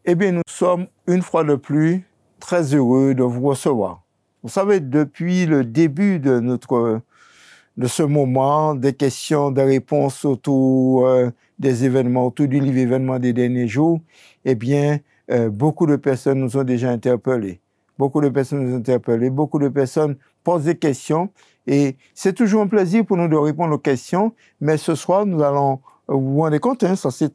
Eh bien, nous sommes une fois de plus très heureux de vous recevoir. Vous savez, depuis le début de ce moment, des questions, des réponses autour des événements, autour du livre événements des derniers jours, eh bien, beaucoup de personnes nous ont déjà interpellés. Beaucoup de personnes nous ont interpellés, beaucoup de personnes posent des questions et c'est toujours un plaisir pour nous de répondre aux questions, mais ce soir, nous allons vous vous rendez compte, hein, ça s'est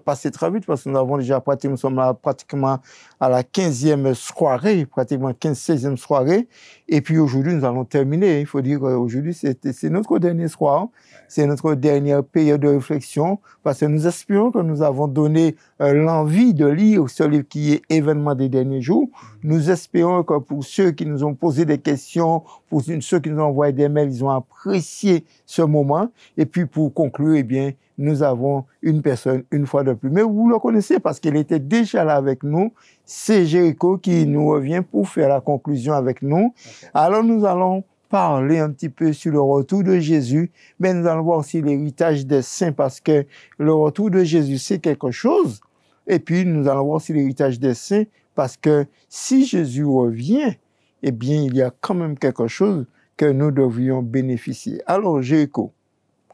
passé très vite parce que nous avons déjà nous sommes là pratiquement à la 15e soirée, pratiquement 15-16e soirée. Et puis aujourd'hui, nous allons terminer. Il faut dire qu'aujourd'hui, c'est notre dernier soir, c'est notre dernière période de réflexion parce que nous espérons que nous avons donné l'envie de lire ce livre qui est Événements des derniers jours. Nous espérons que pour ceux qui nous ont posé des questions, pour ceux qui nous ont envoyé des mails, ils ont apprécié ce moment. Et puis pour conclure, eh bien, nous avons une personne une fois de plus. Mais vous le connaissez parce qu'il était déjà là avec nous. C'est Jéricho qui nous revient pour faire la conclusion avec nous. Okay. Alors nous allons parler un petit peu sur le retour de Jésus, mais nous allons voir aussi l'héritage des saints parce que le retour de Jésus, c'est quelque chose. Et puis nous allons voir aussi l'héritage des saints parce que si Jésus revient, eh bien, il y a quand même quelque chose que nous devrions bénéficier. Alors, Jéricho,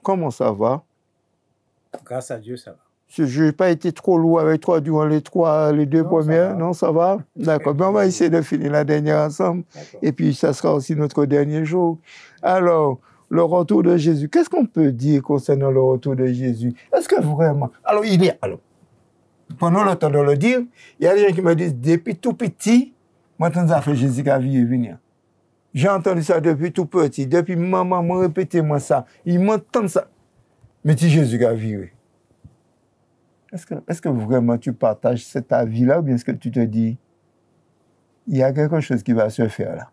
comment ça va? Grâce à Dieu, ça va. Je n'ai pas été trop lourd avec toi durant les deux premières. Non, ça va? D'accord. Ben, on va essayer de finir la dernière ensemble. Et puis, ça sera aussi notre dernier jour. Alors, le retour de Jésus. Qu'est-ce qu'on peut dire concernant le retour de Jésus? Est-ce que vraiment... Alors, pendant le temps de le dire, il y a des gens qui me disent, depuis tout petit, maintenant, ça fait Jésus qui a vu venir. J'ai entendu ça depuis tout petit. Depuis maman m'a répété moi ça. Ils m'entendent ça. Mais si Jésus a viré. Est-ce que vraiment tu partages cet avis-là ou bien est-ce que tu te dis, il y a quelque chose qui va se faire là?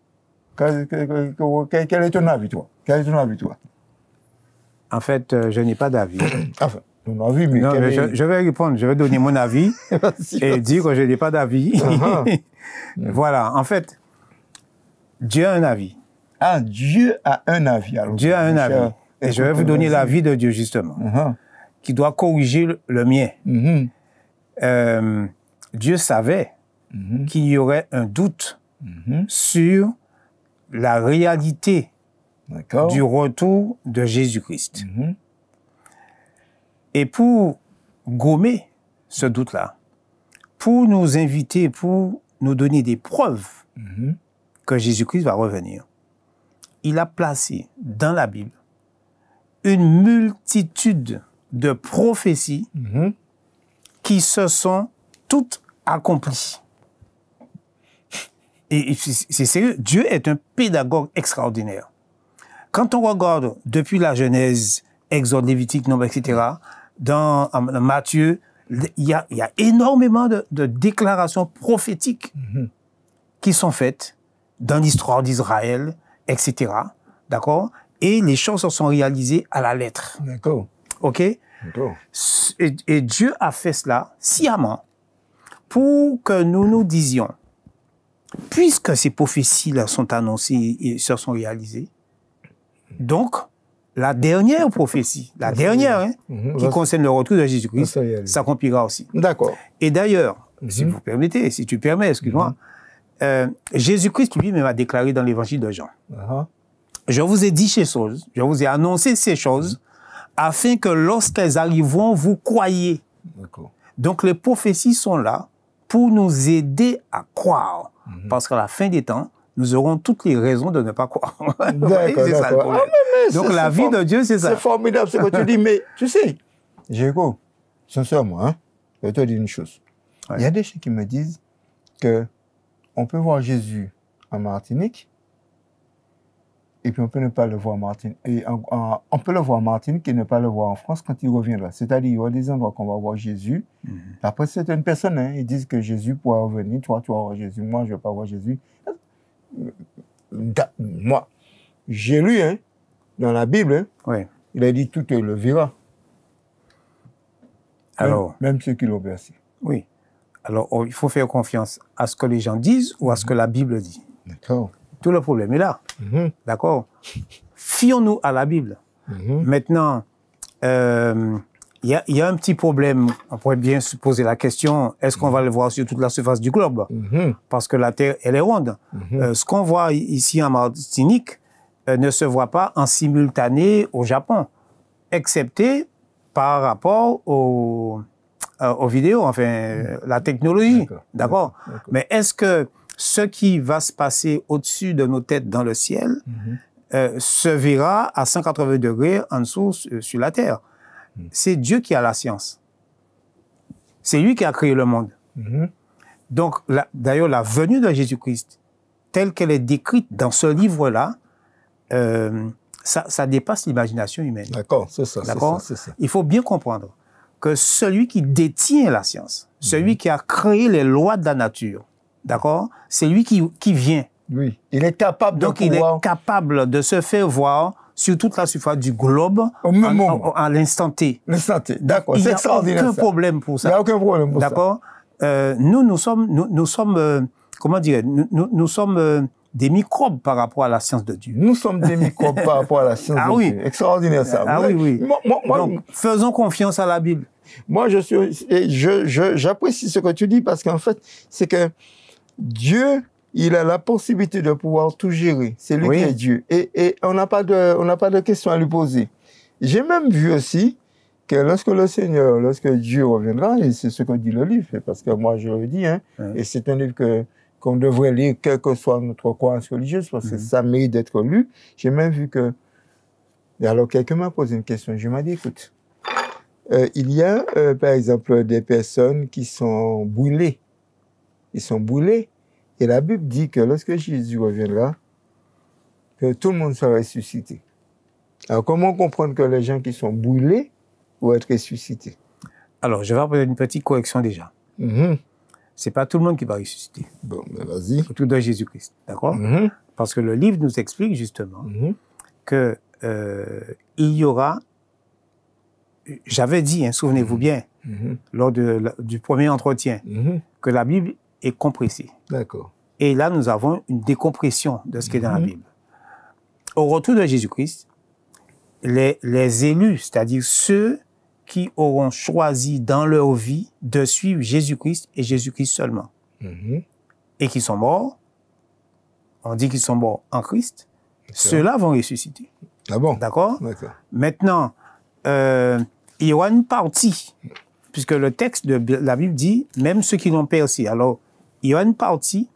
Quel est ton avis, toi? Quel est ton avis, toi? En fait, je n'ai pas d'avis. Enfin, ton avis, mais... Non, mais je vais répondre, je vais donner mon avis et dire que je n'ai pas d'avis. Voilà, en fait, Dieu a un avis. Ah, Dieu a un avis. Alors, Dieu a un avis. Et je vais vous donner l'avis de Dieu, justement, qui doit corriger le mien. Dieu savait qu'il y aurait un doute sur la réalité du retour de Jésus-Christ. Et pour gommer ce doute-là, pour nous inviter, pour nous donner des preuves que Jésus-Christ va revenir, il a placé dans la Bible une multitude de prophéties qui se sont toutes accomplies. Et c'est sérieux, Dieu est un pédagogue extraordinaire. Quand on regarde depuis la Genèse, Exode, Lévitique, Nombre, etc., dans Matthieu, il y a énormément de déclarations prophétiques qui sont faites dans l'histoire d'Israël, etc. D'accord? Et les choses se sont réalisées à la lettre. D'accord. OK? D'accord. Et Dieu a fait cela sciemment pour que nous nous disions, puisque ces prophéties-là sont annoncées et se sont réalisées, donc, la dernière prophétie, la dernière, qui concerne le retour de Jésus-Christ, s'accomplira aussi. D'accord. Et d'ailleurs, si vous permettez, si tu permets, excuse-moi, Jésus-Christ lui-même a déclaré dans l'évangile de Jean, je vous ai dit ces choses, je vous ai annoncé ces choses, afin que lorsqu'elles arriveront, vous croyiez. Donc les prophéties sont là pour nous aider à croire. Parce qu'à la fin des temps, nous aurons toutes les raisons de ne pas croire. D'accord. Donc la vie de Dieu, c'est ça. C'est formidable ce que tu dis, mais tu sais, Jéricho, sincèrement, je vais te dire une chose. Il y a des gens qui me disent qu'on peut voir Jésus en Martinique, et puis on peut ne pas le voir en Martinique. Et on peut le voir en Martinique et ne pas le voir en France quand il reviendra. C'est-à-dire, il y a des endroits qu'on va voir Jésus. Après, certaines personnes, ils disent que Jésus pourra revenir. Toi, tu vas voir Jésus. Moi, je ne vais pas voir Jésus. Moi, j'ai lu dans la Bible, il a dit tout le verra. Alors, même ceux qui l'ont versé. Oui. Alors, il faut faire confiance à ce que les gens disent ou à ce que la Bible dit. D'accord. Tout le problème est là. D'accord? Fions-nous à la Bible. Maintenant, il y a un petit problème. On pourrait bien se poser la question, est-ce qu'on va le voir sur toute la surface du globe? Parce que la Terre, elle est ronde. Ce qu'on voit ici en Martinique ne se voit pas en simultané au Japon, excepté par rapport aux vidéos, enfin, la technologie. D'accord. Mais est-ce que ce qui va se passer au-dessus de nos têtes dans le ciel se verra à 180 degrés en dessous sur la Terre? C'est Dieu qui a la science. C'est lui qui a créé le monde. Donc, d'ailleurs, la venue de Jésus-Christ, telle qu'elle est décrite dans ce livre-là, ça dépasse l'imagination humaine. D'accord, c'est ça. D'accord. Il faut bien comprendre que celui qui détient la science, celui qui a créé les lois de la nature, d'accord, c'est lui qui vient. Oui, il est capable de Donc, il est capable de se faire voir sur toute la surface du globe au même moment, à l'instant T. L'instant T, d'accord, c'est extraordinaire. Il n'y a aucun problème pour ça. Il n'y a aucun problème pour ça. D'accord. Nous sommes, comment dire, nous sommes des microbes par rapport à la science de Dieu. Nous sommes des microbes par rapport à la science de Dieu. Extraordinaire ça. Oui. Donc, faisons confiance à la Bible. Moi, j'apprécie ce que tu dis parce qu'en fait, c'est que Dieu, il a la possibilité de pouvoir tout gérer. C'est lui qui est Dieu. Et on n'a pas de questions à lui poser. J'ai même vu aussi que lorsque Dieu reviendra, et c'est ce que dit le livre, parce que moi je le dis, et c'est un livre qu'on devrait lire, quelle que soit notre croyance religieuse, parce que ça mérite d'être lu. J'ai même vu que... Et alors quelqu'un m'a posé une question, je m'ai dit, écoute, il y a par exemple des personnes qui sont brûlées. Ils sont brûlés. Et la Bible dit que lorsque Jésus reviendra, que tout le monde sera ressuscité. Alors, comment comprendre que les gens qui sont brûlés vont être ressuscités? Alors, je vais faire une petite correction déjà. C'est pas tout le monde qui va ressusciter. Bon, ben vas-y. Autour de Jésus-Christ, d'accord? Parce que le livre nous explique justement que il y aura... J'avais dit, souvenez-vous bien, lors du premier entretien, que la Bible est compressée. D'accord. Et là, nous avons une décompression de ce qui est dans la Bible. Au retour de Jésus-Christ, les élus, c'est-à-dire ceux qui auront choisi dans leur vie de suivre Jésus-Christ et Jésus-Christ seulement, et qui sont morts, on dit qu'ils sont morts en Christ, ceux-là vont ressusciter. Ah bon? D'accord? Maintenant, il y aura une partie, puisque le texte de la Bible dit, même ceux qui l'ont percé. Alors, il y aura une partie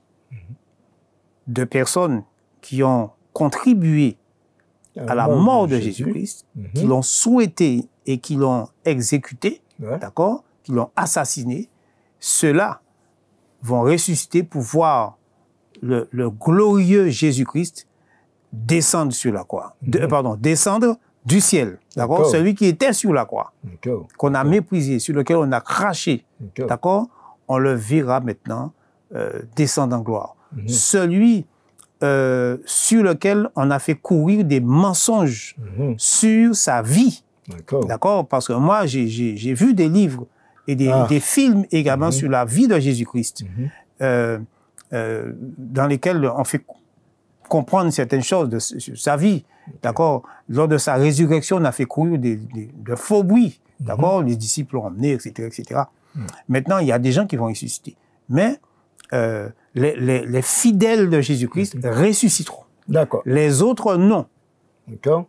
de personnes qui ont contribué à la mort de Jésus-Christ, qui l'ont souhaité et qui l'ont exécuté, d'accord, qui l'ont assassiné. Ceux-là vont ressusciter pour voir le glorieux Jésus-Christ descendre sur la croix. Descendre du ciel, d'accord, celui qui était sur la croix, qu'on a méprisé, sur lequel on a craché, d'accord, on le verra maintenant descendre en gloire. Celui sur lequel on a fait courir des mensonges sur sa vie, d'accord, parce que moi j'ai vu des livres et des films également sur la vie de Jésus-Christ, dans lesquels on fait comprendre certaines choses de sa vie, d'accord. Lors de sa résurrection, on a fait courir de faux bruits, d'accord. Les disciples l'ont emmené, etc., etc. Maintenant, il y a des gens qui vont ressusciter, mais les fidèles de Jésus-Christ ressusciteront. D'accord. Les autres, non.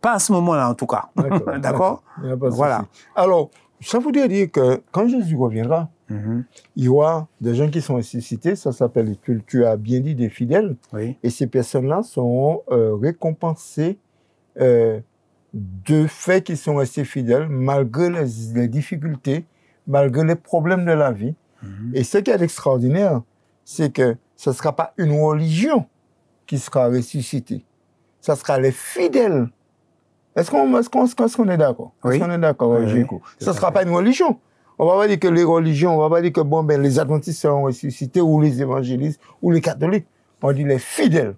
Pas à ce moment-là, en tout cas. D'accord. Voilà. Alors, ça voudrait dire que quand Jésus reviendra, il y aura des gens qui sont ressuscités, ça s'appelle, tu as bien dit, des fidèles, et ces personnes-là seront récompensées de fait qu'ils sont restés fidèles malgré les difficultés, malgré les problèmes de la vie. Et ce qui est extraordinaire, c'est que ce ne sera pas une religion qui sera ressuscitée, ce sera les fidèles. Est-ce qu'on est d'accord? Est-ce qu'on est d'accord, Géco? Ce ne sera pas une religion. On va pas dire que les religions, on va pas dire que les adventistes seront ressuscités, ou les évangélistes, ou les catholiques. On dit les fidèles.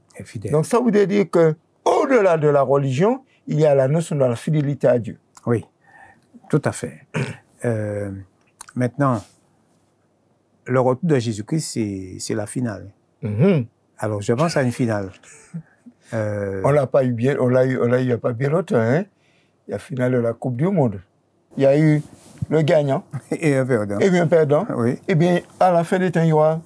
Donc ça voudrait dire que au-delà de la religion, il y a la notion de la fidélité à Dieu. Oui, tout à fait. Maintenant, le retour de Jésus-Christ, c'est la finale. Alors, je pense à une finale. On l'a pas eu bien, on l'a eu il n'y a pas bien longtemps, hein? La finale de la Coupe du Monde. il y a eu le gagnant et un perdant. Et bien perdant. Oui. Et bien, à la fin des temps, il y aura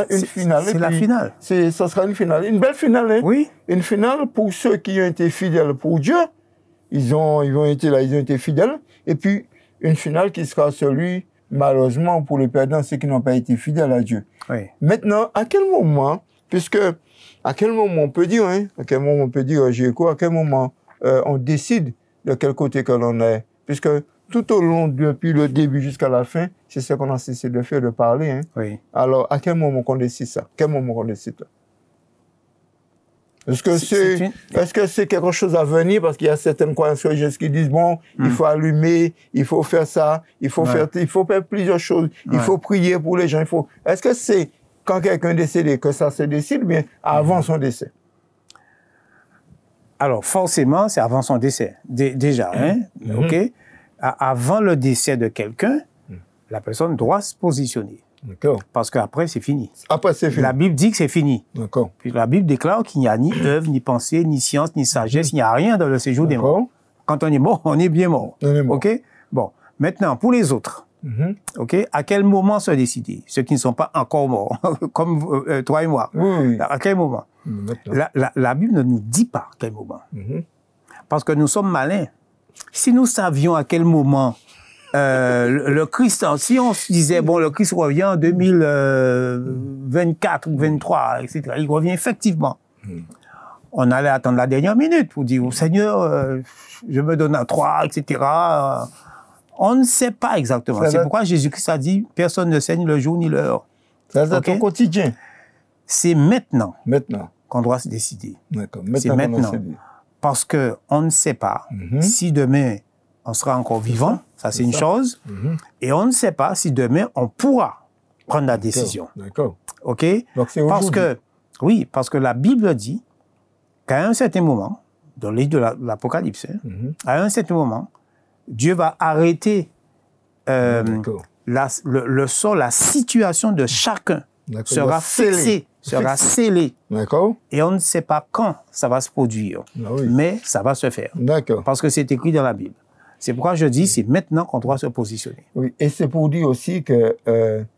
une finale. C'est la finale. Ça sera une finale. Une belle finale, hein? Oui. Une finale pour ceux qui ont été fidèles pour Dieu. Ils ont été fidèles. Et puis, une finale qui sera celui, malheureusement, pour les perdants, ceux qui n'ont pas été fidèles à Dieu. Oui. Maintenant, à quel moment on peut dire, hein, à quel moment on peut dire, Jéricho, à quel moment on décide de quel côté que l'on est? Puisque tout au long, depuis le début jusqu'à la fin, c'est ce qu'on a cessé de faire, de parler. Hein. Oui. Alors, à quel moment qu'on décide ça? Quel moment qu'on décide ça? Est-ce que c'est quelque chose à venir? Parce qu'il y a certaines croyances religieuses qui disent, bon, il faut allumer, il faut faire ça, il faut faire plusieurs choses, il faut prier pour les gens. Est-ce que c'est quand quelqu'un est décédé que ça se décide, bien avant son décès? Alors, forcément, c'est avant son décès. Déjà, hein? OK? Avant le décès de quelqu'un, la personne doit se positionner. D'accord. Parce qu'après, c'est fini. Après, c'est fini. La Bible dit que c'est fini. D'accord. Puis la Bible déclare qu'il n'y a ni œuvre, ni pensée, ni science, ni sagesse, il n'y a rien dans le séjour des morts. Quand on est mort, on est bien mort. On est mort. OK? Bon. Maintenant, pour les autres, OK? À quel moment se décider? Ceux qui ne sont pas encore morts, comme toi et moi. Oui. À quel moment? La Bible ne nous dit pas à quel moment. Parce que nous sommes malins. Si nous savions à quel moment le Christ, si on se disait, bon, le Christ revient en 2024 ou 2023, etc., il revient effectivement. On allait attendre la dernière minute pour dire, oh, Seigneur, je me donne à toi, etc. On ne sait pas exactement. C'est pourquoi Jésus-Christ a dit, personne ne sait ni le jour ni l'heure. Ça va être au quotidien. C'est maintenant. Maintenant. Qu'on doit se décider. D'accord. C'est maintenant. Parce qu'on ne sait pas si demain on sera encore vivant, ça c'est une chose, et on ne sait pas si demain on pourra prendre la décision. D'accord. OK? Donc c'est parce que la Bible dit qu'à un certain moment, dans le livre de l'Apocalypse, à un certain moment, Dieu va arrêter le sort, la situation de chacun sera fixée. Sera scellé. D'accord. Et on ne sait pas quand ça va se produire. Mais ça va se faire. D'accord. Parce que c'est écrit dans la Bible. C'est pourquoi je dis, c'est maintenant qu'on doit se positionner. Oui, et c'est pour dire aussi que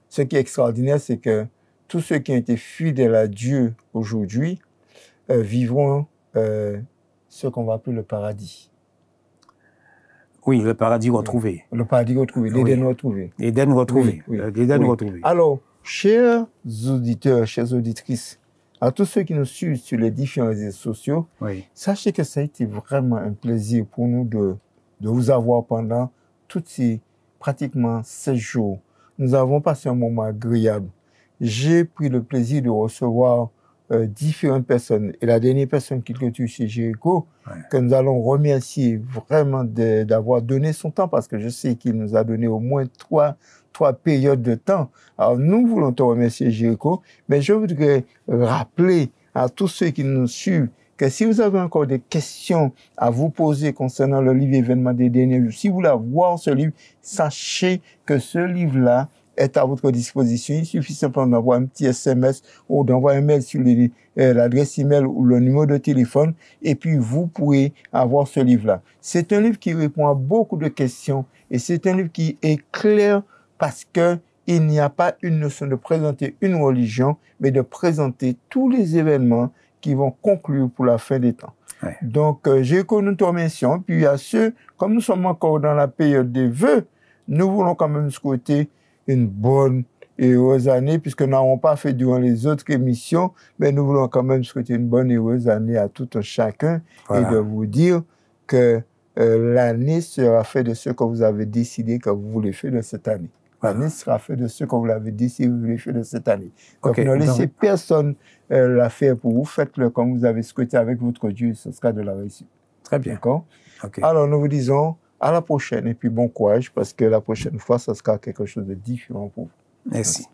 ce qui est extraordinaire, c'est que tous ceux qui ont été fidèles à Dieu aujourd'hui vivront ce qu'on va appeler le paradis. Oui, le paradis retrouvé. Le paradis retrouvé, l'Éden retrouvé. L'Éden retrouvé. L'Éden retrouvé. Alors, chers auditeurs, chères auditrices, à tous ceux qui nous suivent sur les différents réseaux sociaux, sachez que ça a été vraiment un plaisir pour nous de vous avoir pendant tous ces pratiquement 16 jours. Nous avons passé un moment agréable. J'ai pris le plaisir de recevoir différentes personnes. Et la dernière personne qui clôture chez Jéricho, que nous allons remercier vraiment d'avoir donné son temps, parce que je sais qu'il nous a donné au moins trois périodes de temps. Alors, nous voulons te remercier, Jéricho, mais je voudrais rappeler à tous ceux qui nous suivent que si vous avez encore des questions à vous poser concernant le livre Événements des derniers jours, si vous voulez voir ce livre, sachez que ce livre-là est à votre disposition. Il suffit simplement d'envoyer un petit SMS ou d'envoyer un mail sur l'adresse email ou le numéro de téléphone, et puis vous pourrez avoir ce livre-là. C'est un livre qui répond à beaucoup de questions, et c'est un livre qui est clair parce que il n'y a pas une notion de présenter une religion, mais de présenter tous les événements qui vont conclure pour la fin des temps. Donc, j'ai connu ton mission. Puis à ceux, comme nous sommes encore dans la période des vœux, nous voulons quand même souhaiter une bonne et heureuse année, puisque nous n'avons pas fait durant les autres émissions, mais nous voulons quand même souhaiter une bonne et heureuse année à tout un chacun, et de vous dire que l'année sera faite de ce que vous avez décidé que vous voulez faire de cette année. L'année sera faite de ce que vous l'avez décidé que vous voulez faire de cette année. Donc, ne laissez personne la faire pour vous. Faites-le comme vous avez souhaité avec votre Dieu, ce sera de la réussite. Très bien. D'accord? Alors, nous vous disons à la prochaine et puis bon courage, parce que la prochaine fois, ce sera quelque chose de différent pour vous. Merci.